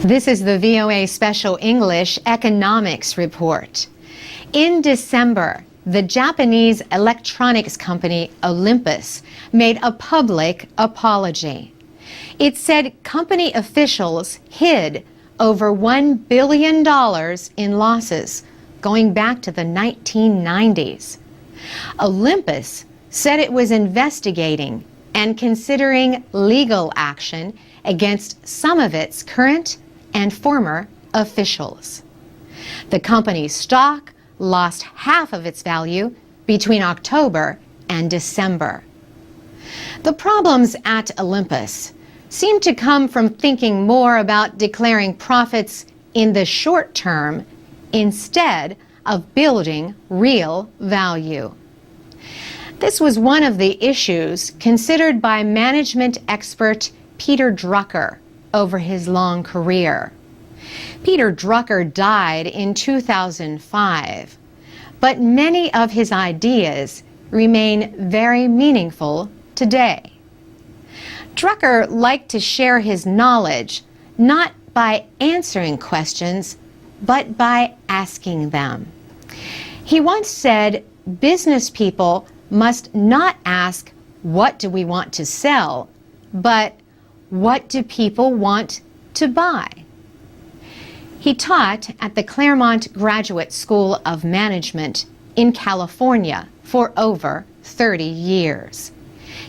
This is the VOA Special English Economics Report. In December, the Japanese electronics company Olympus made a public apology. It said company officials hid over $1 billion in losses going back to the 1990s. Olympus said it was investigating and considering legal action against some of its current and former officials. The company's stock lost half of its value between October and December. The problems at Olympus seem to come from thinking more about declaring profits in the short term instead of building real value. This was one of the issues considered by management expert Peter Drucker over his long career. Peter Drucker died in 2005, but many of his ideas remain very meaningful today. Drucker liked to share his knowledge not by answering questions, but by asking them. He once said, business people must not ask, what do we want to sell, but what do people want to buy? He taught at the Claremont Graduate School of Management in California for over 30 years.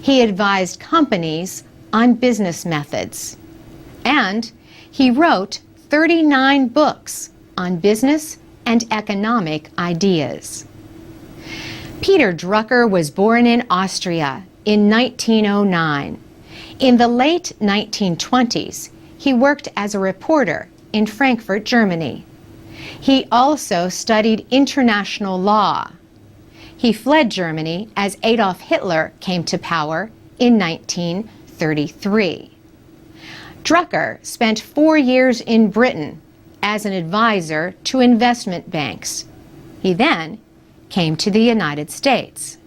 He advised companies on business methods, and he wrote 39 books on business and economic ideas. Peter Drucker was born in Austria in 1909. In the late 1920s, he worked as a reporter in Frankfurt, Germany. He also studied international law. He fled Germany as Adolf Hitler came to power in 1933. Drucker spent 4 years in Britain as an advisor to investment banks. He then came to the United States.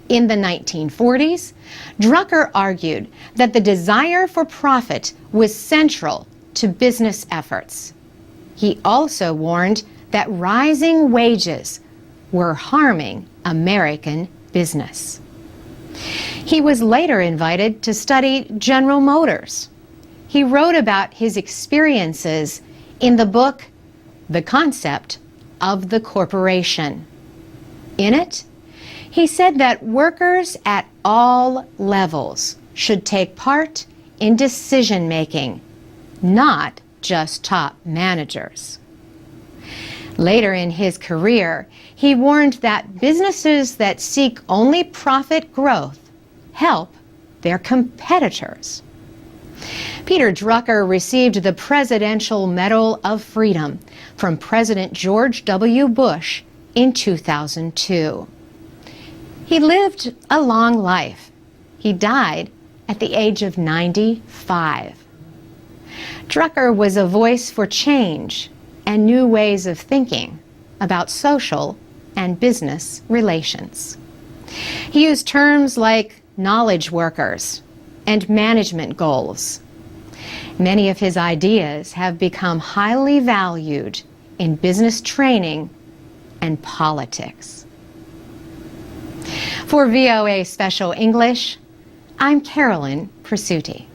In the 1940s, Drucker argued that the desire for profit was central to business efforts. He also warned that rising wages were harming American business. He was later invited to study General Motors. He wrote about his experiences in the book, The Concept of the Corporation. In it, he said that workers at all levels should take part in decision-making, not just top managers. Later in his career, he warned that businesses that seek only profit growth help their competitors. Peter Drucker received the Presidential Medal of Freedom from President George W. Bush in 2002. He lived a long life. He died at the age of 95. Drucker was a voice for change and new ways of thinking about social and business relations. He used terms like knowledge workers and management goals. Many of his ideas have become highly valued in business training and politics. For VOA Special English, I'm Carolyn Presutti.